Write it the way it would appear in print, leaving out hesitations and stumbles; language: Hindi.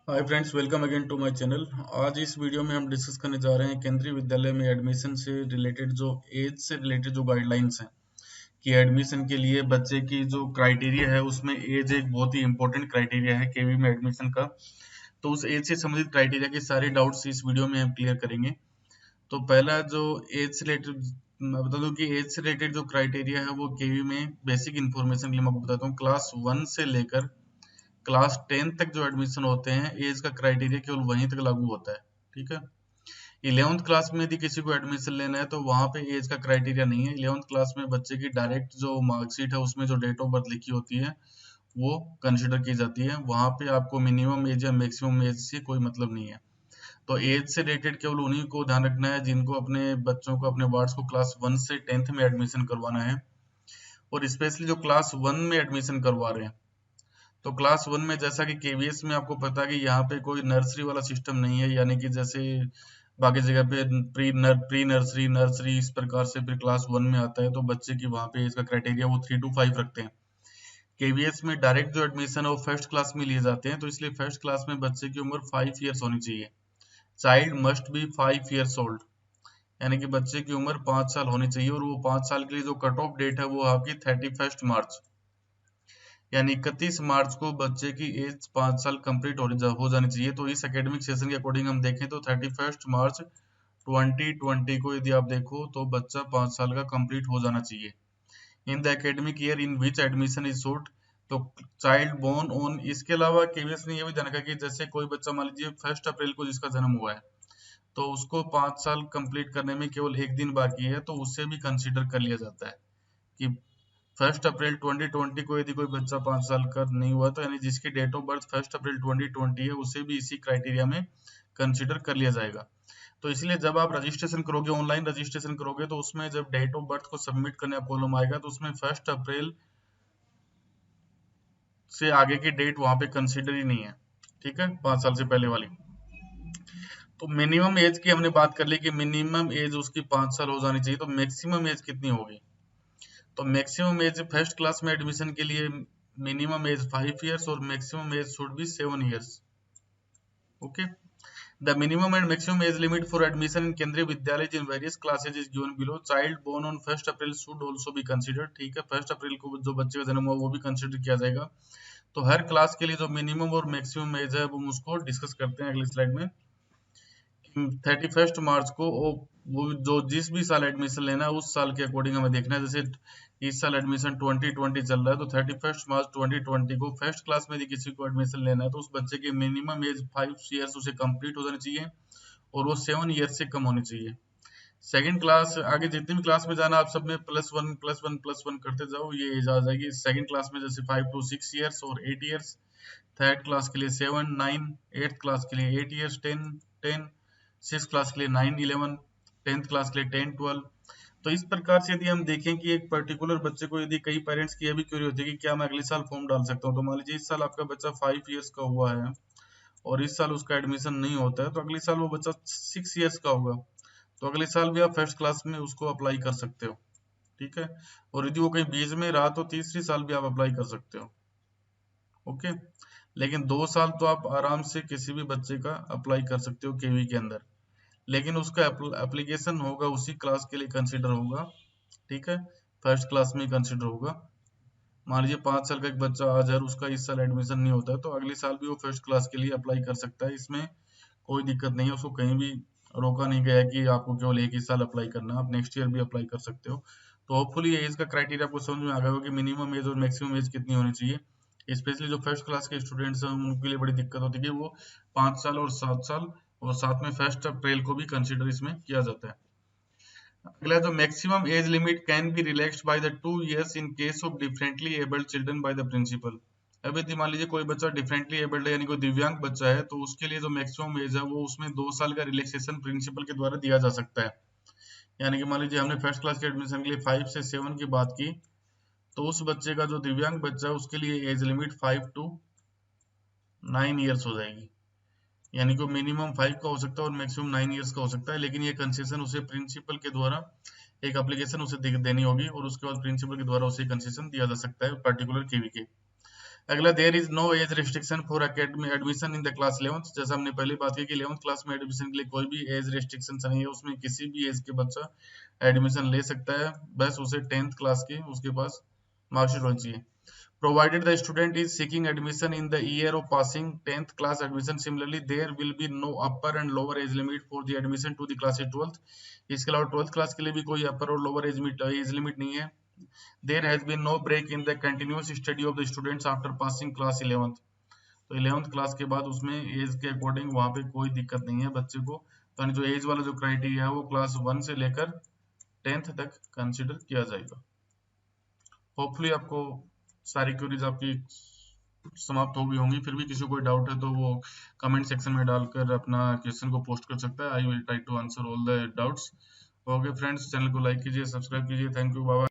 Hi friends, welcome again to my channel. आज इस वीडियो में हम डिस्कस करने जा रहे हैं केंद्रीय विद्यालय में एडमिशन से रिलेटेड जो एज से रिलेटेड जो गाइडलाइंस हैं कि एडमिशन के लिए बच्चे की जो क्राइटेरिया है उसमें एज एक बहुत ही इंपॉर्टेंट क्राइटेरिया है केवी में एडमिशन का। तो उस एज से संबंधित क्राइटेरिया के सारे डाउट्स इस वीडियो में हम क्लियर करेंगे। तो पहला जो एज से रिलेटेड मैं बता दूं कि एज से रिलेटेड जो क्राइटेरिया है वो केवी में बेसिक इन्फॉर्मेशन के लिए मैं आपको बताता हूँ। क्लास 1 से लेकर क्लास 10 तक जो एडमिशन होते हैं एज का क्राइटेरिया केवल वहीं तक लागू होता है। ठीक है। 11th क्लास में यदि किसी को एडमिशन लेना है तो वहां पे एज का क्राइटेरिया नहीं है। 11th क्लास में बच्चे की डायरेक्ट जो मार्कशीट है उसमें जो डेट ऑफ बर्थ लिखी होती है वो कंसिडर की जाती है। वहां पे आपको मिनिमम एज या मैक्सिमम एज से कोई मतलब नहीं है। तो एज से रिलेटेड केवल उन्हीं को ध्यान रखना है जिनको अपने बच्चों को अपने वार्ड्स को क्लास 1 से 10th में एडमिशन करवाना है। और स्पेशली जो क्लास 1 में एडमिशन करवा रहे हैं तो क्लास 1 में जैसा कि केवीएस में आपको पता है कि यहाँ पे कोई नर्सरी वाला सिस्टम नहीं है, यानी कि जैसे बाकी जगह पे प्री नर्सरी नर्सरी इस प्रकार से फिर क्लास 1 में आता है तो बच्चे की वहाँ पे इसका क्राइटेरिया वो 3 to 5 रखते हैं। केवीएस में डायरेक्ट जो एडमिशन है वो फर्स्ट क्लास में लिए जाते हैं, तो इसलिए फर्स्ट क्लास में बच्चे की उम्र 5 ईयर्स होनी चाहिए। Child must be 5 years old, यानी कि बच्चे की उम्र 5 साल होनी चाहिए। और वो 5 साल के लिए जो कट ऑफ डेट है वो आपकी 31 मार्च, यानी 31 मार्च को बच्चे की एज 5 साल कंप्लीट हो जानी चाहिए। तो इस एकेडमिक सेशन के अकॉर्डिंग हम देखें तो 31 मार्च 2020 को यदि आप देखो तो बच्चा 5 साल का कंप्लीट हो जाना चाहिए। In the academic year in which admission is suit, तो चाइल्ड बोर्न ऑन, इसके अलावा केवीएस ने यह भी ध्यान रखा कि जैसे कोई बच्चा मान लीजिए 1 अप्रैल को जिसका जन्म हुआ है तो उसको 5 साल कंप्लीट करने में केवल एक दिन बाकी है, तो उससे भी कंसिडर कर लिया जाता है कि 1 अप्रैल 2020 को यदि कोई बच्चा 5 साल का नहीं हुआ तो यानी जिसकी डेट ऑफ बर्थ 1 अप्रैल 2020 है उसे भी इसी क्राइटेरिया में कंसिडर कर लिया जाएगा। तो इसलिए जब आप रजिस्ट्रेशन करोगे, ऑनलाइन रजिस्ट्रेशन करोगे, तो उसमें जब डेट ऑफ बर्थ को सबमिट करने का कॉलम आएगा तो उसमें 1 अप्रैल से आगे की डेट वहां पे कंसिडर ही नहीं है। ठीक है, 5 साल से पहले वाली। तो मिनिमम एज की हमने बात कर ली कि मिनिमम एज उसकी 5 साल हो जानी चाहिए। तो मैक्सिमम एज कितनी होगी? तो मैक्सिमम एज फर्स्ट क्लास में एडमिशन के लिए मिनिमम एज 5 ईयर्स और maximum age should be 7 years. Okay. The minimum and maximum age limit for admission in Kendriya Vidyalaya in various classes is given below. Child born on 1 April should also be considered. ठीक है, 1 अप्रैल को जो बच्चे का जन्म हुआ वो भी कंसिडर किया जाएगा। तो हर क्लास के लिए जो मिनिमम और मैक्सिमम एज है वो हम उसको डिस्कस करते हैं अगली स्लाइड में। 31 मार्च को वो जो जिस भी साल एडमिशन लेना है उस साल के अकॉर्डिंग हमें देखना है। जैसे इस साल एडमिशन 2020 चल रहा है तो 31 मार्च 2020 को फर्स्ट क्लास में यदि किसी को एडमिशन लेना है तो उस बच्चे की मिनिमम एज 5 ईयर्स उसे कंप्लीट हो जानी चाहिए और वो 7 ईयर्स से कम होनी चाहिए। सेकंड क्लास आगे जितनी भी क्लास में जाना आप सब में +1 करते जाओ, ये एज आ जाएगी। सेकंड क्लास में जैसे 5 to 6 ईयर्स और 8 ईयर्स, थर्ड क्लास के लिए 7 9, एट्थ क्लास के लिए 8 ईयर्स 10 सिक्स क्लास के लिए 9 11, 10th क्लास के लिए 10 12। तो इस प्रकार से यदि हम देखें कि एक पर्टिकुलर बच्चे को, यदि कई पेरेंट्स की यह भी क्यूरी होती है कि क्या मैं अगले साल फॉर्म डाल सकता हूँ, तो मान लीजिए इस साल आपका बच्चा 5 ईयर्स का हुआ है और इस साल उसका एडमिशन नहीं होता है तो अगले साल वो बच्चा 6 ईयर्स का होगा, तो अगले साल भी आप फर्स्ट क्लास में उसको अप्लाई कर सकते हो। ठीक है। और यदि वो कहीं बीच में रहा तो तीसरी साल भी आप अप्लाई कर सकते हो। ओके। लेकिन 2 साल तो आप आराम से किसी भी बच्चे का अप्लाई कर सकते हो केवी के अंदर, लेकिन उसका एप्लीकेशन होगा उसी क्लास के लिए कंसिडर होगा। ठीक है, फर्स्ट क्लास में कंसिडर होगा। मान लीजिए 5 साल का एक बच्चा आज है और उसका इस साल एडमिशन नहीं होता है तो अगले साल भी वो फर्स्ट क्लास के लिए अप्लाई कर सकता है। इसमें कोई दिक्कत नहीं है, उसको कहीं भी रोका नहीं गया कि आपको केवल एक ही साल अप्लाई करना है, आप नेक्स्ट ईयर भी अप्लाई कर सकते हो। तो होपफुली ये एज का क्राइटेरिया आपको समझ में आ गया होगा कि मिनिमम एज और मैक्सिमम एज कितनी होनी चाहिए। स्पेशली जो फर्स्ट क्लास के स्टूडेंट्स हैं उनके लिए बड़ी दिक्कत होती है कि वो 5 साल और 7 साल और साथ में 1 अप्रैल को भी कंसिडर इसमें किया जाता है। अगला जो maximum age limit can be relaxed by the 2 years in case of differently abled children by the principal. अब यदि मान लीजिए कोई बच्चा डिफरेंटली एबल्ड है यानी कोई दिव्यांग बच्चा है तो उसके लिए जो मैक्सिमम एज है वो उसमें 2 साल का रिलैक्सेशन प्रिंसिपल के द्वारा दिया जा सकता है। यानी कि मान लीजिए हमने फर्स्ट क्लास के एडमिशन के लिए 5 से 7 की बात की, तो उस बच्चे का जो दिव्यांग बच्चा है उसके लिए एज लिमिट 5 to 9 ईयर्स हो जाएगी। यानी कि मिनिमम 5 का हो सकता है और मैक्सिमम 9 ईयर्स का हो सकता है, लेकिन ये कंसेशन उसे प्रिंसिपल के द्वारा एक एप्लीकेशन उसे देनी होगी और उसके बाद प्रिंसिपल के द्वारा उसे कंसेशन दिया जा सकता है पर्टिकुलर केवी के। अगला, there is no age restriction for academy admission in the class 11th। जैसा हमने पहले बात की कि 11th क्लास में एडमिशन के लिए कोई भी एज रिस्ट्रिक्शन नहीं है, उसमें किसी भी एज के बच्चा एडमिशन ले सकता है, बस उसे 10th क्लास की उसके पास मार्कशीट होनी चाहिए। Provided the student is seeking admission in the year of passing 10th class admission, similarly there will be no upper and lower age limit for the admission to the class 12th। इसके अलावा 12th क्लास के लिए भी कोई अपर और लोअर एज लिमिट नहीं है। There has been no break in the continuous study of the students after passing class 11th। तो 11th क्लास के बाद उसमें एज के अकॉर्डिंग वहाँ पे कोई दिक्कत नहीं है बच्चे को, तो जो एज वाला जो क्राइटेरिया है वो क्लास 1 से लेकर 10th तक कंसिडर किया जाएगा। होपफुली आपको सारी क्वेरीज आपकी समाप्त हो गई होंगी। फिर भी किसी को कोई डाउट है तो वो कमेंट सेक्शन में डालकर अपना क्वेश्चन को पोस्ट कर सकता है। I will try to answer all the doubts. Okay friends, channel को लाइक कीजिए, सब्सक्राइब कीजिए। Thank you, bye.